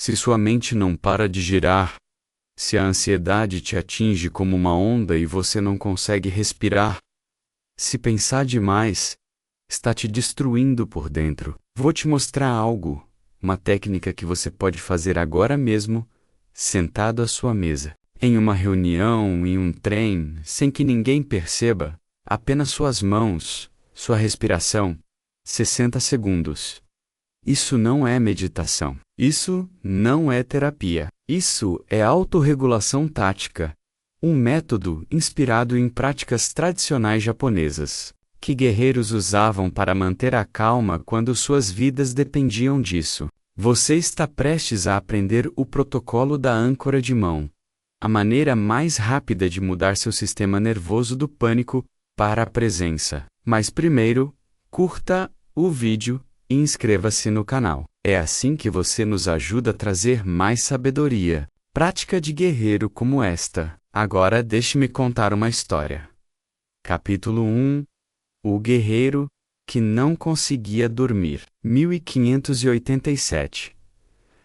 Se sua mente não para de girar, se a ansiedade te atinge como uma onda e você não consegue respirar, se pensar demais, está te destruindo por dentro. Vou te mostrar algo, uma técnica que você pode fazer agora mesmo, sentado à sua mesa. Em uma reunião, em um trem, sem que ninguém perceba, apenas suas mãos, sua respiração. 60 segundos. Isso não é meditação. Isso não é terapia. Isso é autorregulação tática. Um método inspirado em práticas tradicionais japonesas, que guerreiros usavam para manter a calma quando suas vidas dependiam disso. Você está prestes a aprender o protocolo da âncora de mão. A maneira mais rápida de mudar seu sistema nervoso do pânico para a presença. Mas primeiro, curta o vídeo e inscreva-se no canal. É assim que você nos ajuda a trazer mais sabedoria, prática de guerreiro como esta. Agora deixe-me contar uma história. Capítulo 1. O guerreiro que não conseguia dormir. 1587.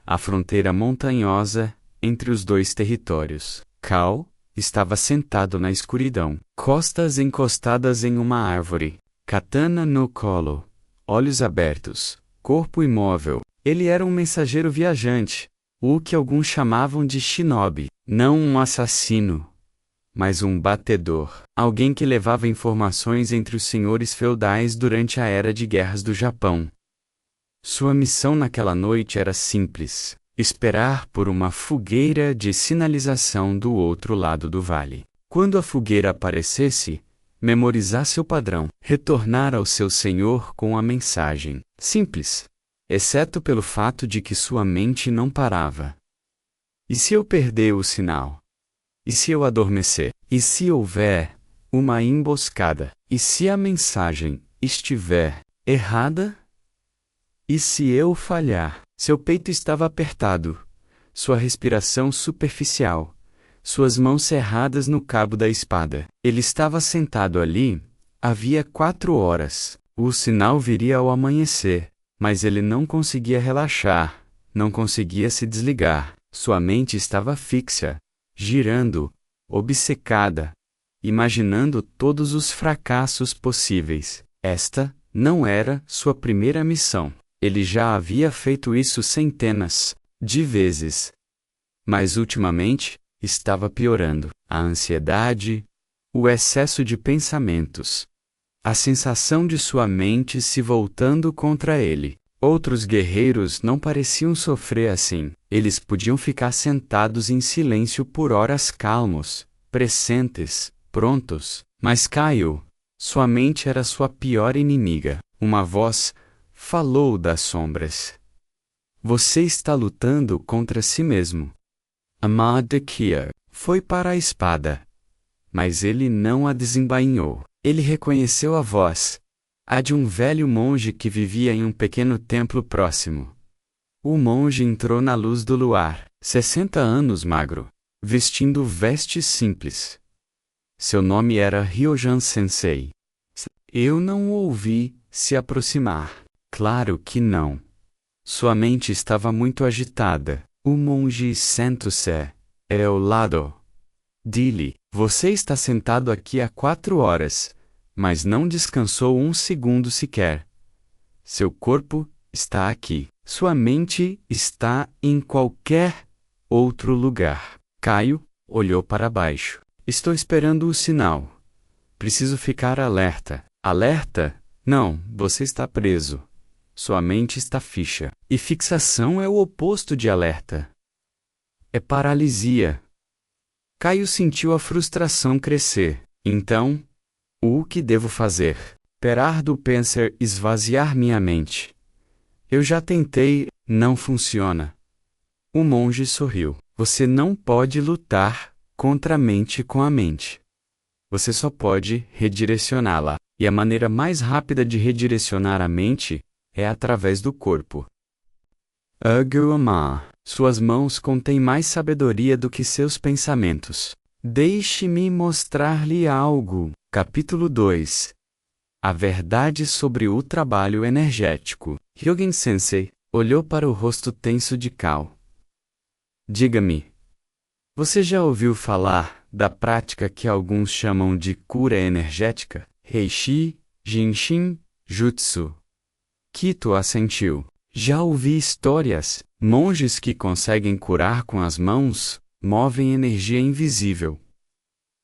A fronteira montanhosa entre os dois territórios. Cal estava sentado na escuridão, costas encostadas em uma árvore, katana no colo, olhos abertos, corpo imóvel. Ele era um mensageiro viajante, o que alguns chamavam de shinobi, não um assassino, mas um batedor, alguém que levava informações entre os senhores feudais durante a era de guerras do Japão. Sua missão naquela noite era simples: esperar por uma fogueira de sinalização do outro lado do vale. Quando a fogueira aparecesse, memorizar seu padrão, retornar ao seu senhor com a mensagem. Simples, exceto pelo fato de que sua mente não parava. E se eu perder o sinal? E se eu adormecer? E se houver uma emboscada? E se a mensagem estiver errada? E se eu falhar? Seu peito estava apertado, sua respiração superficial, suas mãos cerradas no cabo da espada. Ele estava sentado ali, havia 4 horas. O sinal viria ao amanhecer, mas ele não conseguia relaxar, não conseguia se desligar. Sua mente estava fixa, girando, obcecada, imaginando todos os fracassos possíveis. Esta não era sua primeira missão. Ele já havia feito isso centenas de vezes. Mas ultimamente, estava piorando. A ansiedade, o excesso de pensamentos, a sensação de sua mente se voltando contra ele. Outros guerreiros não pareciam sofrer assim. Eles podiam ficar sentados em silêncio por horas calmos, presentes, prontos. Mas Caio, sua mente era sua pior inimiga. Uma voz falou das sombras. Você está lutando contra si mesmo. Ahmad Dakia foi para a espada, mas ele não a desembainhou. Ele reconheceu a voz, a de um velho monge que vivia em um pequeno templo próximo. O monge entrou na luz do luar, 60 anos magro, vestindo vestes simples. Seu nome era Ryojan Sensei. Eu não o ouvi se aproximar. Claro que não. Sua mente estava muito agitada. O monge senta-se ao lado. Dile, você está sentado aqui há 4 horas, mas não descansou 1 segundo sequer. Seu corpo está aqui. Sua mente está em qualquer outro lugar. Caio olhou para baixo. Estou esperando o sinal. Preciso ficar alerta. Alerta? Não, você está preso. Sua mente está fixa. E fixação é o oposto de alerta. É paralisia. Caio sentiu a frustração crescer. Então, o que devo fazer? Parar do pensar, esvaziar minha mente. Eu já tentei, não funciona. O monge sorriu. Você não pode lutar contra a mente com a mente. Você só pode redirecioná-la. E a maneira mais rápida de redirecionar a mente é através do corpo. Agumá. Suas mãos contêm mais sabedoria do que seus pensamentos. Deixe-me mostrar-lhe algo. Capítulo 2. A verdade sobre o trabalho energético. Ryogen Sensei olhou para o rosto tenso de Cal. Diga-me, você já ouviu falar da prática que alguns chamam de cura energética? Reishi, Jinshin, Jutsu. Kito assentiu. Já ouvi histórias. Monges que conseguem curar com as mãos, movem energia invisível.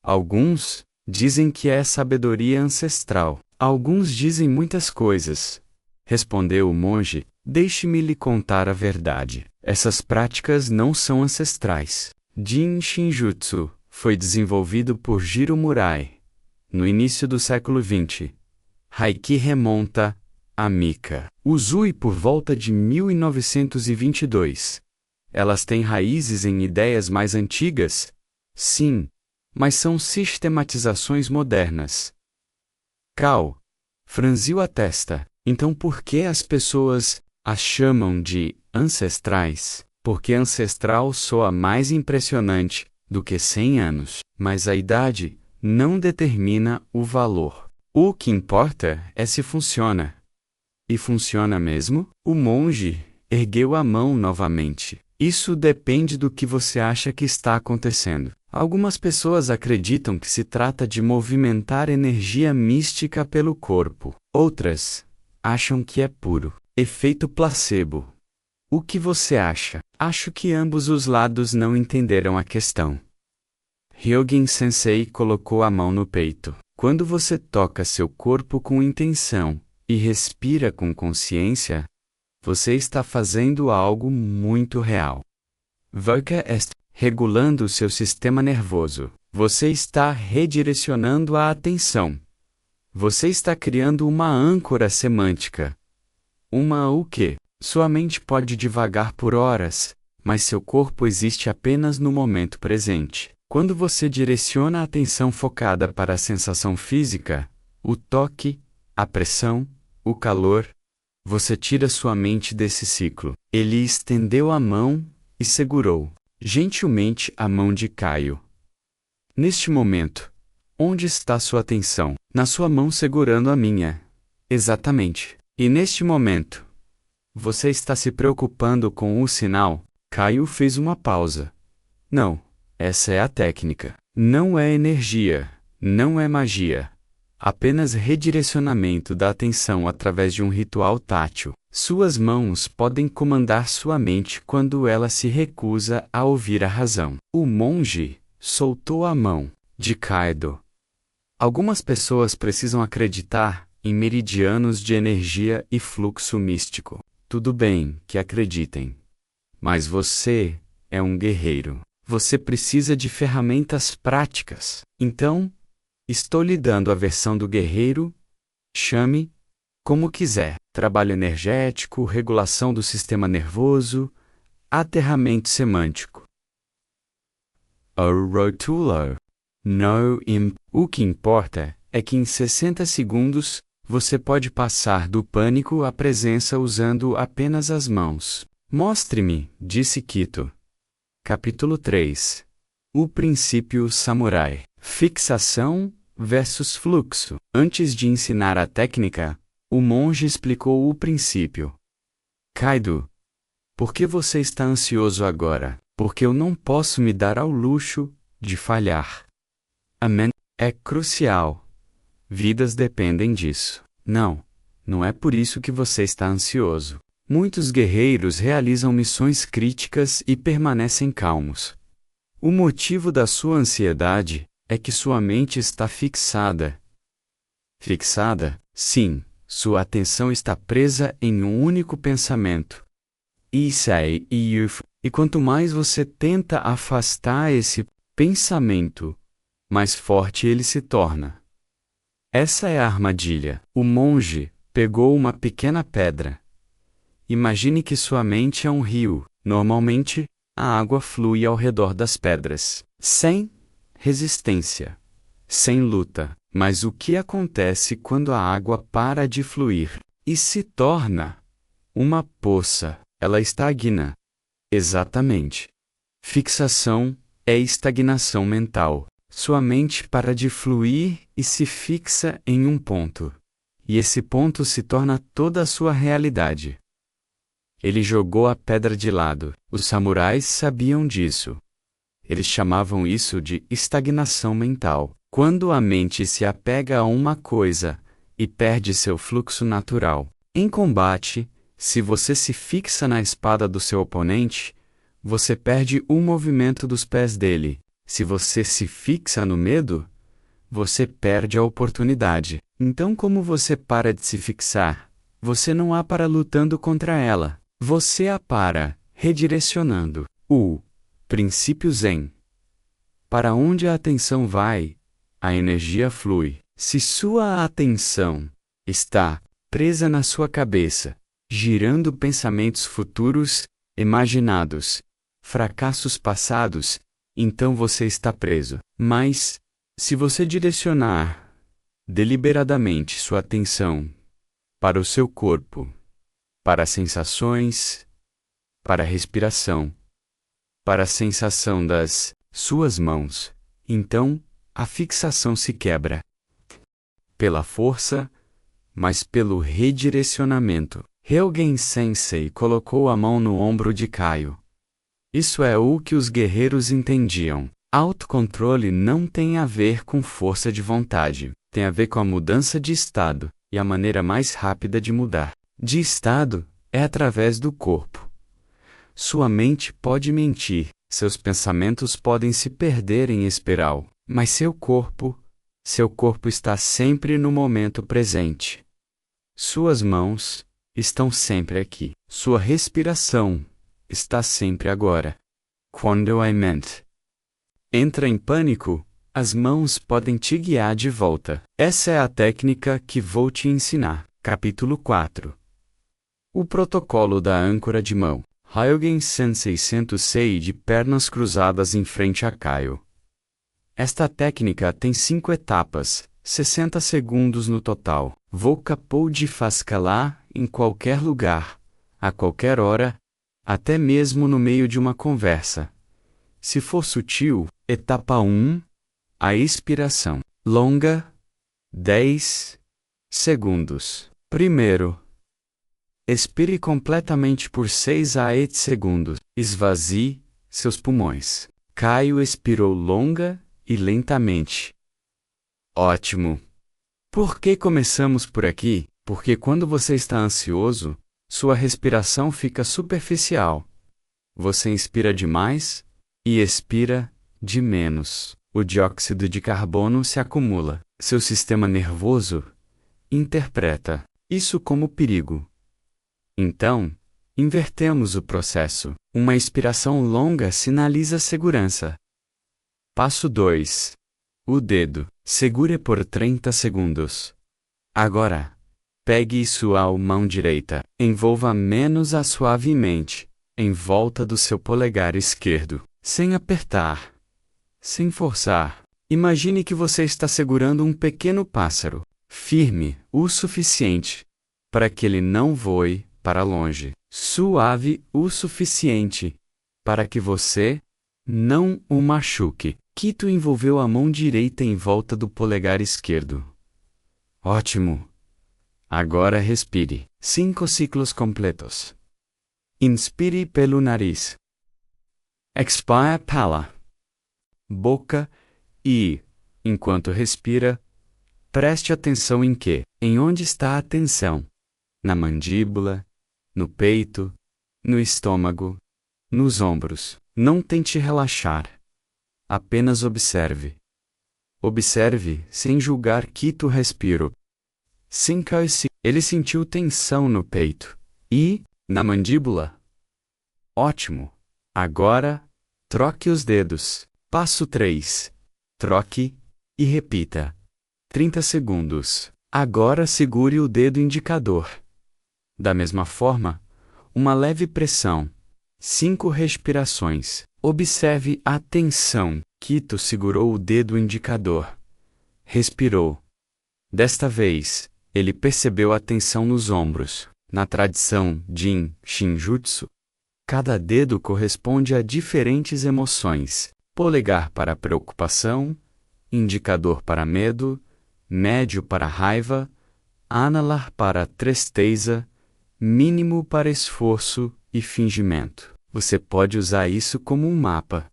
Alguns dizem que é sabedoria ancestral. Alguns dizem muitas coisas. Respondeu o monge, deixe-me lhe contar a verdade. Essas práticas não são ancestrais. Jin Shinjutsu foi desenvolvido por Jiro Murai no início do século XX. Haiki remonta a Mika Uzui por volta de 1922. Elas têm raízes em ideias mais antigas? Sim, mas são sistematizações modernas. Kao franziu a testa. Então por que as pessoas as chamam de ancestrais? Porque ancestral soa mais impressionante do que 100 anos, mas a idade não determina o valor. O que importa é se funciona. E funciona mesmo? O monge ergueu a mão novamente. Isso depende do que você acha que está acontecendo. Algumas pessoas acreditam que se trata de movimentar energia mística pelo corpo. Outras acham que é puro efeito placebo. O que você acha? Acho que ambos os lados não entenderam a questão. Hyogin Sensei colocou a mão no peito. Quando você toca seu corpo com intenção e respira com consciência, você está fazendo algo muito real. Você está regulando o seu sistema nervoso. Você está redirecionando a atenção. Você está criando uma âncora semântica. Uma o quê? Sua mente pode divagar por horas, mas seu corpo existe apenas no momento presente. Quando você direciona a atenção focada para a sensação física, o toque, a pressão, o calor, você tira sua mente desse ciclo. Ele estendeu a mão e segurou gentilmente a mão de Caio. Neste momento, onde está sua atenção? Na sua mão segurando a minha. Exatamente. E neste momento, você está se preocupando com o sinal? Caio fez uma pausa. Não, essa é a técnica. Não é energia, não é magia. Apenas redirecionamento da atenção através de um ritual tátil. Suas mãos podem comandar sua mente quando ela se recusa a ouvir a razão. O monge soltou a mão de Kaido. Algumas pessoas precisam acreditar em meridianos de energia e fluxo místico. Tudo bem que acreditem. Mas você é um guerreiro. Você precisa de ferramentas práticas. Então, estou lhe dando a versão do guerreiro. Chame como quiser. Trabalho energético, regulação do sistema nervoso, aterramento semântico. O que importa é que em 60 segundos você pode passar do pânico à presença usando apenas as mãos. Mostre-me, disse Kito. Capítulo 3. O princípio samurai. Fixação versus fluxo. Antes de ensinar a técnica, o monge explicou o princípio. Kaido, por que você está ansioso agora? Porque eu não posso me dar ao luxo de falhar. Amém. É crucial. Vidas dependem disso. Não é por isso que você está ansioso. Muitos guerreiros realizam missões críticas e permanecem calmos. O motivo da sua ansiedade é que sua mente está fixada. Fixada? Sim, sua atenção está presa em um único pensamento. E quanto mais você tenta afastar esse pensamento, mais forte ele se torna. Essa é a armadilha. O monge pegou uma pequena pedra. Imagine que sua mente é um rio. Normalmente, a água flui ao redor das pedras, sem resistência, sem luta. Mas o que acontece quando a água para de fluir e se torna uma poça? Ela estagna. Exatamente. Fixação é estagnação mental. Sua mente para de fluir e se fixa em um ponto. E esse ponto se torna toda a sua realidade. Ele jogou a pedra de lado. Os samurais sabiam disso. Eles chamavam isso de estagnação mental. Quando a mente se apega a uma coisa e perde seu fluxo natural. Em combate, se você se fixa na espada do seu oponente, você perde o movimento dos pés dele. Se você se fixa no medo, você perde a oportunidade. Então, como você para de se fixar? Você não a para lutando contra ela. Você a para redirecionando. O princípio Zen. Para onde a atenção vai, a energia flui. Se sua atenção está presa na sua cabeça, girando pensamentos futuros, imaginados, fracassos passados, então você está preso. Mas, se você direcionar deliberadamente sua atenção para o seu corpo, para as sensações, para a respiração, para a sensação das suas mãos, então a fixação se quebra. Pela força, mas pelo redirecionamento. Ryogen Sensei colocou a mão no ombro de Caio. Isso é o que os guerreiros entendiam. Autocontrole não tem a ver com força de vontade. Tem a ver com a mudança de estado, e a maneira mais rápida de mudar de estado é através do corpo. Sua mente pode mentir, seus pensamentos podem se perder em espiral, mas seu corpo está sempre no momento presente. Suas mãos estão sempre aqui. Sua respiração está sempre agora. Quando a mente entra em pânico, as mãos podem te guiar de volta. Essa é a técnica que vou te ensinar. Capítulo 4. O protocolo da âncora de mão. Ryogen Sensei senta-se de pernas cruzadas em frente a Caio. Esta técnica tem 5 etapas, 60 segundos no total. Você pode fazê-la em qualquer lugar, a qualquer hora, até mesmo no meio de uma conversa. Se for sutil, etapa 1, a expiração. Longa, 10 segundos. Primeiro, expire completamente por 6 a 8 segundos. Esvazie seus pulmões. Caio expirou longa e lentamente. Ótimo! Por que começamos por aqui? Porque quando você está ansioso, sua respiração fica superficial. Você inspira demais e expira de menos. O dióxido de carbono se acumula. Seu sistema nervoso interpreta isso como perigo. Então, invertemos o processo. Uma expiração longa sinaliza segurança. Passo 2. O dedo. Segure por 30 segundos. Agora, pegue sua mão direita. Envolva menos-a suavemente em volta do seu polegar esquerdo, sem apertar, sem forçar. Imagine que você está segurando um pequeno pássaro, firme o suficiente para que ele não voe para longe, suave o suficiente para que você não o machuque. Quito envolveu a mão direita em volta do polegar esquerdo. Ótimo! Agora respire. 5 ciclos completos. Inspire pelo nariz. Expire pela boca e, enquanto respira, preste atenção em onde está a atenção. Na mandíbula, no peito, no estômago, nos ombros. Não tente relaxar. Apenas observe. Observe, sem julgar. Quito respiro. Ele sentiu tensão no peito e na mandíbula. Ótimo! Agora, troque os dedos. Passo 3. Troque e repita. 30 segundos. Agora segure o dedo indicador. Da mesma forma, uma leve pressão. 5 respirações. Observe a tensão. Quito segurou o dedo indicador. Respirou. Desta vez, ele percebeu a tensão nos ombros. Na tradição Jin Shinjutsu, cada dedo corresponde a diferentes emoções. Polegar para preocupação, indicador para medo, médio para raiva, anular para tristeza mínimo para esforço e fingimento. Você pode usar isso como um mapa,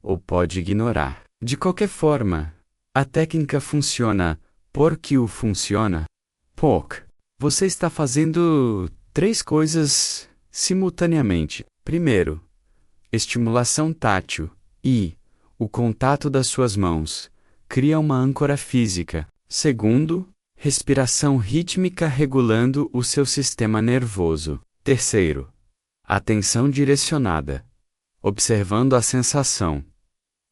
ou pode ignorar. De qualquer forma, a técnica funciona porque o funciona. Você está fazendo 3 coisas simultaneamente. Primeiro, estimulação tátil e o contato das suas mãos cria uma âncora física. Segundo, respiração rítmica regulando o seu sistema nervoso. Terceiro, atenção direcionada, observando a sensação.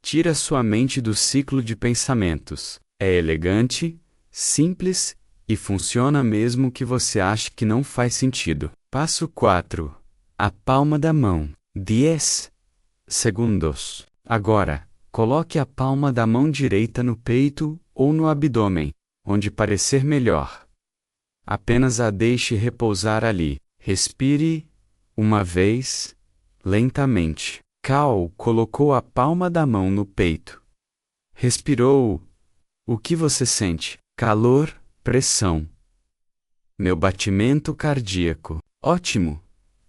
Tira sua mente do ciclo de pensamentos. É elegante, simples e funciona mesmo que você ache que não faz sentido. Passo 4. A palma da mão. 10 segundos. Agora, coloque a palma da mão direita no peito ou no abdômen, onde parecer melhor. Apenas a deixe repousar ali. Respire uma vez, lentamente. Cal colocou a palma da mão no peito. Respirou. O que você sente? Calor, pressão. Meu batimento cardíaco. Ótimo!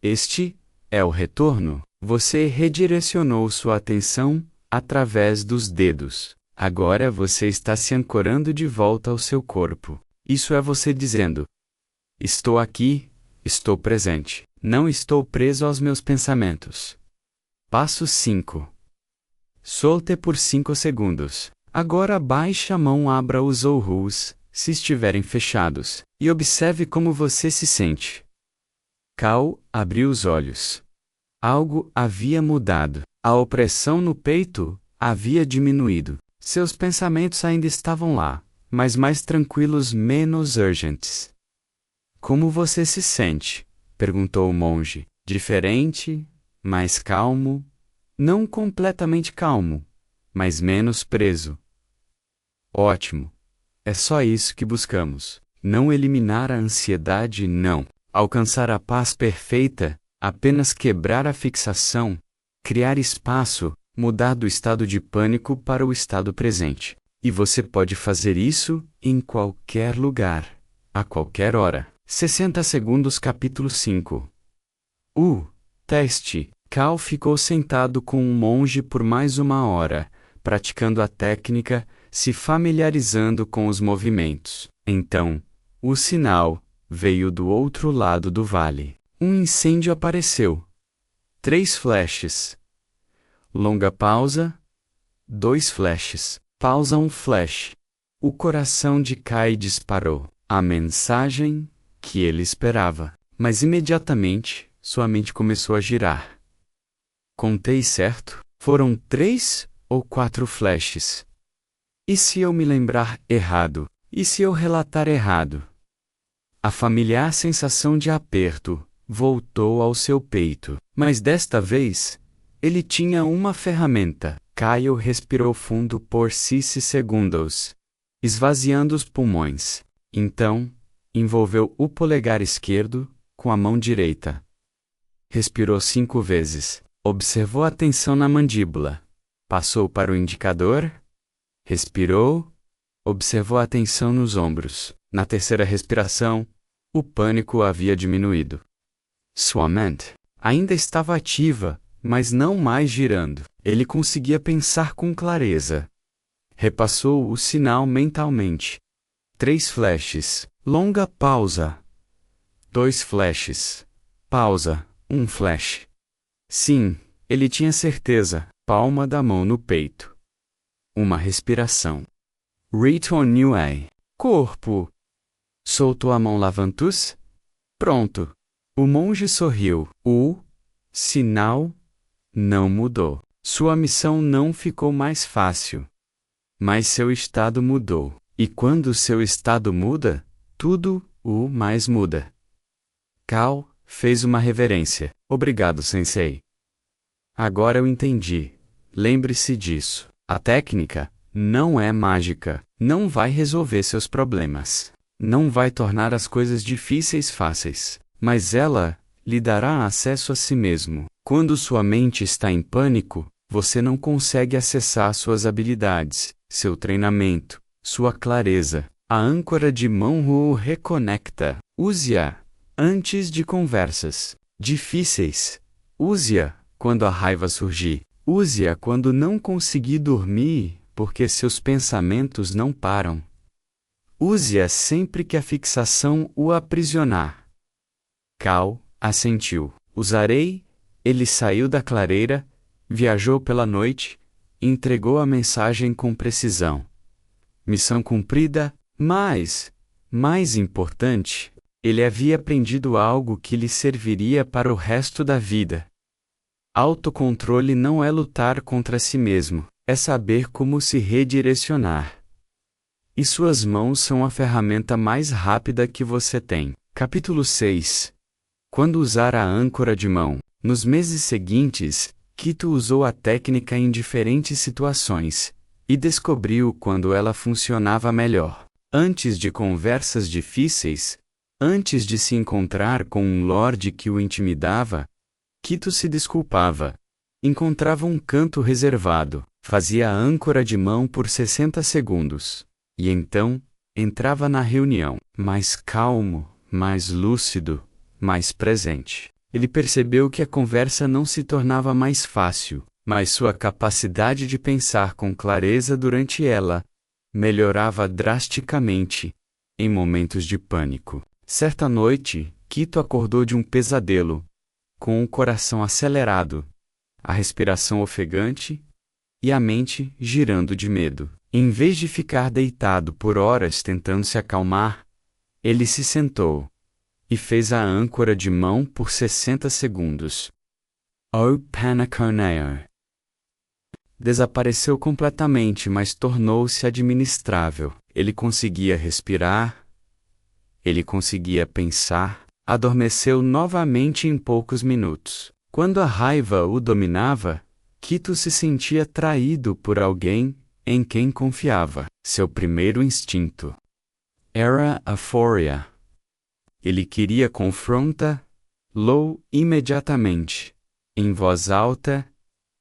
Este é o retorno. Você redirecionou sua atenção através dos dedos. Agora você está se ancorando de volta ao seu corpo. Isso é você dizendo: estou aqui, estou presente. Não estou preso aos meus pensamentos. Passo 5. Solte por 5 segundos. Agora baixe a mão, abra os olhos, se estiverem fechados, e observe como você se sente. Cal abriu os olhos. Algo havia mudado. A opressão no peito havia diminuído. Seus pensamentos ainda estavam lá, mas mais tranquilos, menos urgentes. Como você se sente? Perguntou o monge. Diferente, mais calmo, não completamente calmo, mas menos preso. Ótimo. É só isso que buscamos. Não eliminar a ansiedade, não. Alcançar a paz perfeita, apenas quebrar a fixação, criar espaço, mudar do estado de pânico para o estado presente. E você pode fazer isso em qualquer lugar, a qualquer hora. 60 segundos, capítulo 5. Teste. Cal ficou sentado com um monge por mais 1 hora, praticando a técnica, se familiarizando com os movimentos. Então, o sinal veio do outro lado do vale. Um incêndio apareceu. 3 flashes. Longa pausa. 2 flashes. Pausa, 1 flash. O coração de Kai disparou. A mensagem que ele esperava. Mas imediatamente, sua mente começou a girar. Contei certo? Foram 3 ou 4 flashes. E se eu me lembrar errado? E se eu relatar errado? A familiar sensação de aperto voltou ao seu peito. Mas desta vez, ele tinha uma ferramenta. Kyle respirou fundo por 6 segundos, esvaziando os pulmões. Então, envolveu o polegar esquerdo com a mão direita. Respirou 5 vezes. Observou a tensão na mandíbula. Passou para o indicador. Respirou. Observou a tensão nos ombros. Na terceira respiração, o pânico havia diminuído. Sua mente ainda estava ativa, mas não mais girando. Ele conseguia pensar com clareza. Repassou o sinal mentalmente. 3 flashes. Longa pausa. 2 flashes. Pausa. 1 flash. Sim, ele tinha certeza. Palma da mão no peito. Uma respiração. Return Way. Corpo. Soltou a mão Lavantus? Pronto. O monge sorriu. O sinal não mudou. Sua missão não ficou mais fácil. Mas seu estado mudou. E quando seu estado muda, tudo o mais muda. Cal fez uma reverência. Obrigado, sensei. Agora eu entendi. Lembre-se disso. A técnica não é mágica. Não vai resolver seus problemas. Não vai tornar as coisas difíceis fáceis. Mas ela lhe dará acesso a si mesmo. Quando sua mente está em pânico, você não consegue acessar suas habilidades, seu treinamento, sua clareza. A âncora de mão o reconecta. Use-a Antes de conversas difíceis, use-a quando a raiva surgir. Use-a quando não conseguir dormir, porque seus pensamentos não param. Use-a sempre que a fixação o aprisionar. Cal assentiu. Usarei. Ele saiu da clareira, viajou pela noite, entregou a mensagem com precisão. Missão cumprida, mas, mais importante, ele havia aprendido algo que lhe serviria para o resto da vida. Autocontrole não é lutar contra si mesmo, é saber como se redirecionar. E suas mãos são a ferramenta mais rápida que você tem. Capítulo 6. Quando usar a âncora de mão. Nos meses seguintes, Quito usou a técnica em diferentes situações, e descobriu quando ela funcionava melhor. Antes de conversas difíceis, antes de se encontrar com um lorde que o intimidava, Quito se desculpava. Encontrava um canto reservado, fazia a âncora de mão por 60 segundos. E então, entrava na reunião, mais calmo, mais lúcido, mais presente. Ele percebeu que a conversa não se tornava mais fácil, mas sua capacidade de pensar com clareza durante ela melhorava drasticamente em momentos de pânico. Certa noite, Quito acordou de um pesadelo, com o coração acelerado, a respiração ofegante e a mente girando de medo. Em vez de ficar deitado por horas tentando se acalmar, ele se sentou e fez a âncora de mão por 60 segundos. O Panaconeo desapareceu completamente, mas tornou-se administrável. Ele conseguia respirar, ele conseguia pensar, adormeceu novamente em poucos minutos. Quando a raiva o dominava, Quito se sentia traído por alguém em quem confiava. Seu primeiro instinto era a fúria. Ele queria confronta-lo imediatamente, em voz alta,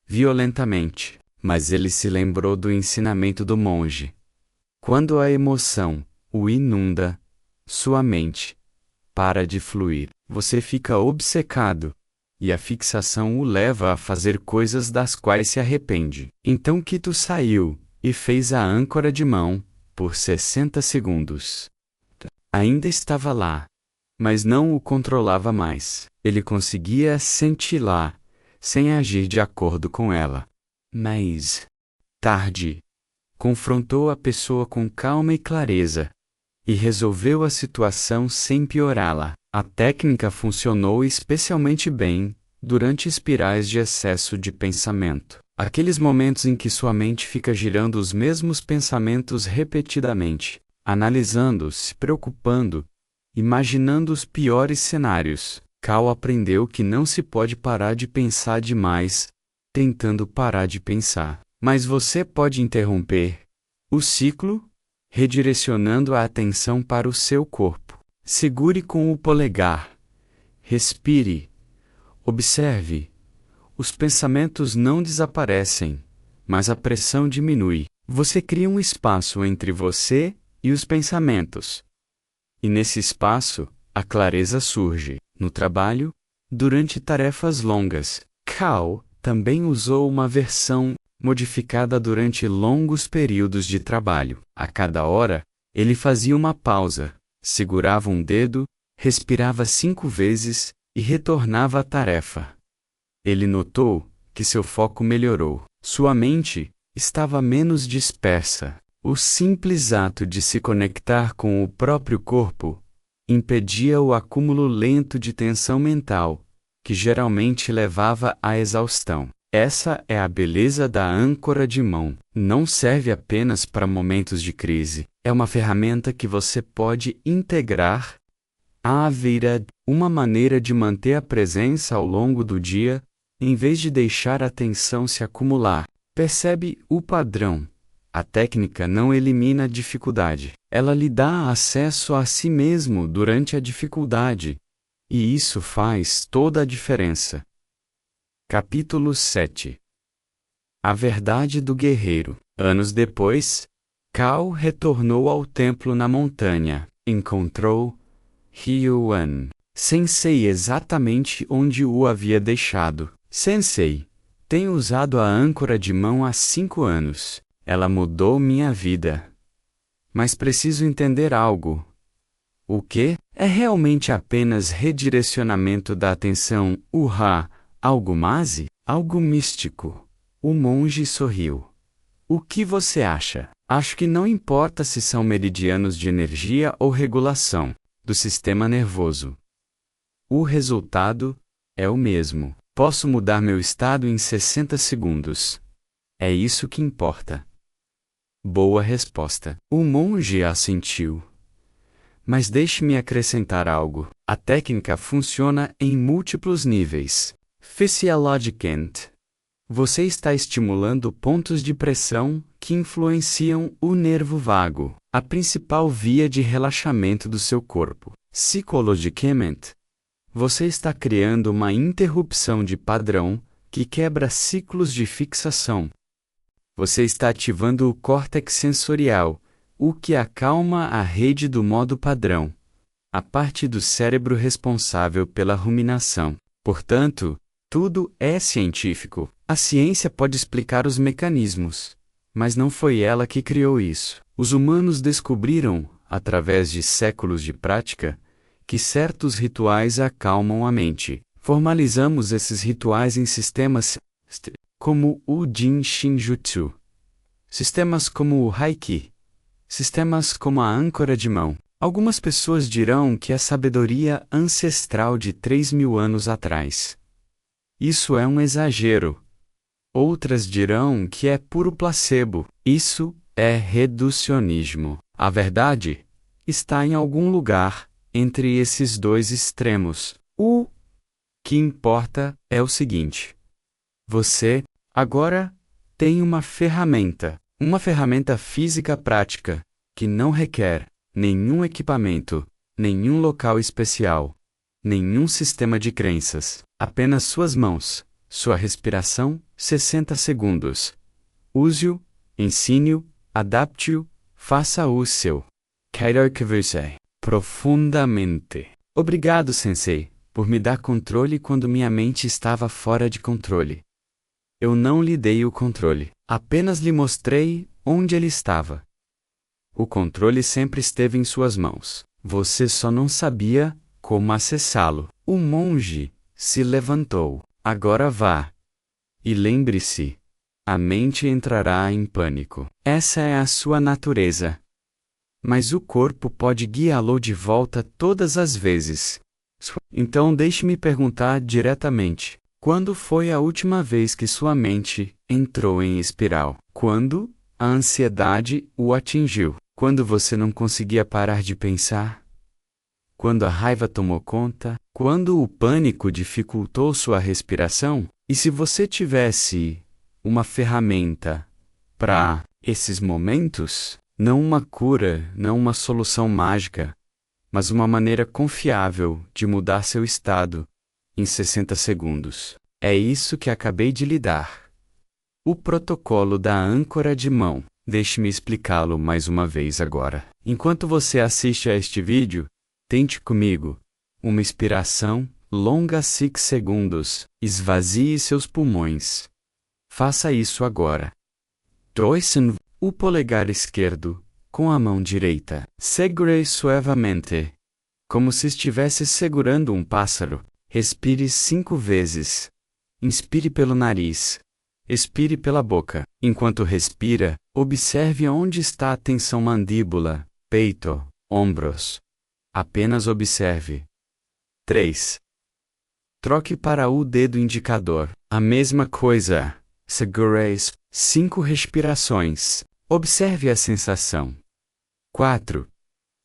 violentamente. Mas ele se lembrou do ensinamento do monge. Quando a emoção o inunda, sua mente para de fluir. Você fica obcecado, e a fixação o leva a fazer coisas das quais se arrepende. Então Quito saiu e fez a âncora de mão por 60 segundos. Ainda estava lá, mas não o controlava mais. Ele conseguia senti-la, sem agir de acordo com ela. Mas, tarde, confrontou a pessoa com calma e clareza, e resolveu a situação sem piorá-la. A técnica funcionou especialmente bem durante espirais de excesso de pensamento. Aqueles momentos em que sua mente fica girando os mesmos pensamentos repetidamente, analisando, se preocupando, imaginando os piores cenários. Cal aprendeu que não se pode parar de pensar demais, tentando parar de pensar. Mas você pode interromper o ciclo, redirecionando a atenção para o seu corpo. Segure com o polegar. Respire. Observe. Os pensamentos não desaparecem, mas a pressão diminui. Você cria um espaço entre você e os pensamentos. E nesse espaço, a clareza surge. No trabalho, durante tarefas longas. Cal também usou uma versão modificada durante longos períodos de trabalho. A cada hora, ele fazia uma pausa, segurava um dedo, respirava 5 vezes e retornava à tarefa. Ele notou que seu foco melhorou. Sua mente estava menos dispersa. O simples ato de se conectar com o próprio corpo impedia o acúmulo lento de tensão mental, que geralmente levava à exaustão. Essa é a beleza da âncora de mão. Não serve apenas para momentos de crise. É uma ferramenta que você pode integrar à vida, uma maneira de manter a presença ao longo do dia, em vez de deixar a tensão se acumular. Percebe o padrão. A técnica não elimina a dificuldade. Ela lhe dá acesso a si mesmo durante a dificuldade. E isso faz toda a diferença. Capítulo 7. A verdade do guerreiro. Anos depois, Cal retornou ao templo na montanha. Encontrou Hyuan Sensei exatamente onde o havia deixado. Sensei, tenho usado a âncora de mão há 5 anos. Ela mudou minha vida. Mas preciso entender algo. O que? É realmente apenas redirecionamento da atenção, algo mase? Algo místico. O monge sorriu. O que você acha? Acho que não importa se são meridianos de energia ou regulação do sistema nervoso. O resultado é o mesmo. Posso mudar meu estado em 60 segundos. É isso que importa. Boa resposta. O monge assentiu. Mas deixe-me acrescentar algo. A técnica funciona em múltiplos níveis. Physiologicamente, você está estimulando pontos de pressão que influenciam o nervo vago, a principal via de relaxamento do seu corpo. Psicologicamente, você está criando uma interrupção de padrão que quebra ciclos de fixação. Você está ativando o córtex sensorial, o que acalma a rede do modo padrão, a parte do cérebro responsável pela ruminação. Portanto, tudo é científico. A ciência pode explicar os mecanismos, mas não foi ela que criou isso. Os humanos descobriram, através de séculos de prática, que certos rituais acalmam a mente. Formalizamos esses rituais em sistemas como o Jin Shinjutsu, sistemas como o Haiki, sistemas como a âncora de mão. Algumas pessoas dirão que é sabedoria ancestral de 3.000 anos atrás. Isso é um exagero. Outras dirão que é puro placebo. Isso é reducionismo. A verdade está em algum lugar entre esses dois extremos. O que importa é o seguinte: você, agora, tem uma ferramenta física prática, que não requer nenhum equipamento, nenhum local especial, nenhum sistema de crenças, apenas suas mãos, sua respiração, 60 segundos. Use-o, ensine-o, adapte-o, faça-o seu. Quero que você profundamente. Obrigado, Sensei, por me dar controle quando minha mente estava fora de controle. Eu não lhe dei o controle, apenas lhe mostrei onde ele estava. O controle sempre esteve em suas mãos. Você só não sabia como acessá-lo. O monge se levantou. Agora vá. E lembre-se, a mente entrará em pânico. Essa é a sua natureza. Mas o corpo pode guiá-lo de volta todas as vezes. Então deixe-me perguntar diretamente. Quando foi a última vez que sua mente entrou em espiral? Quando a ansiedade o atingiu? Quando você não conseguia parar de pensar? Quando a raiva tomou conta? Quando o pânico dificultou sua respiração? E se você tivesse uma ferramenta para esses momentos? Não uma cura, não uma solução mágica, mas uma maneira confiável de mudar seu estado em 60 segundos. É isso que acabei de lhe dar. O protocolo da âncora de mão. Deixe-me explicá-lo mais uma vez agora. Enquanto você assiste a este vídeo, tente comigo. Uma inspiração longa 6 segundos. Esvazie seus pulmões. Faça isso agora. 2. O polegar esquerdo, com a mão direita. Segure suavemente, como se estivesse segurando um pássaro. Respire 5 vezes. Inspire pelo nariz. Expire pela boca. Enquanto respira, observe onde está a tensão mandíbula, peito, ombros. Apenas observe. 3. Troque para o dedo indicador. A mesma coisa. Segure 5 respirações. Observe a sensação. 4.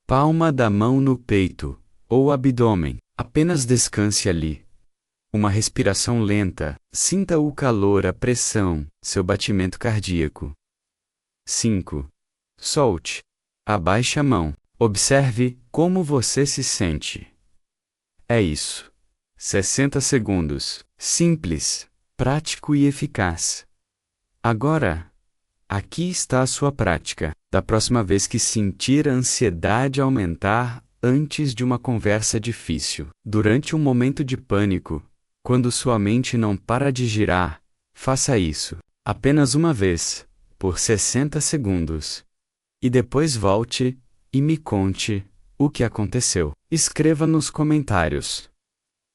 Palma da mão no peito, ou abdômen. Apenas descanse ali. Uma respiração lenta. Sinta o calor, a pressão, seu batimento cardíaco. 5. Solte. Abaixe a mão. Observe como você se sente. É isso. 60 segundos. Simples, prático e eficaz. Agora, aqui está a sua prática. Da próxima vez que sentir a ansiedade aumentar, antes de uma conversa difícil. Durante um momento de pânico, quando sua mente não para de girar, faça isso apenas uma vez, por 60 segundos. E depois volte e me conte o que aconteceu. Escreva nos comentários.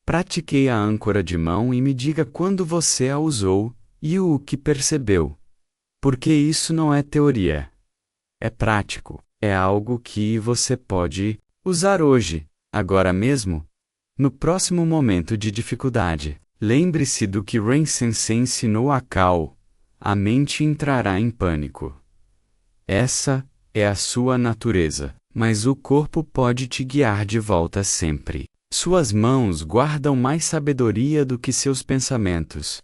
Pratiquei a âncora de mão e me diga quando você a usou e o que percebeu. Porque isso não é teoria. É prático. É algo que você pode usar hoje, agora mesmo, no próximo momento de dificuldade. Lembre-se do que Ren Sensei ensinou a Cal. A mente entrará em pânico. Essa é a sua natureza, mas o corpo pode te guiar de volta sempre. Suas mãos guardam mais sabedoria do que seus pensamentos.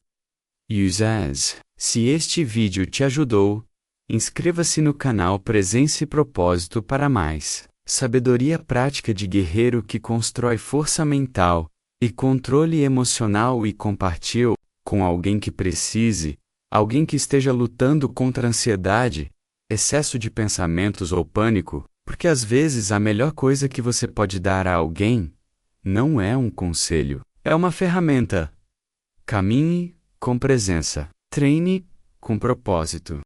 Use as. Se este vídeo te ajudou, inscreva-se no canal Presença e Propósito para mais sabedoria prática de guerreiro que constrói força mental e controle emocional e compartilhe com alguém que precise, alguém que esteja lutando contra ansiedade, excesso de pensamentos ou pânico, porque às vezes a melhor coisa que você pode dar a alguém não é um conselho, é uma ferramenta. Caminhe com presença. Treine com propósito.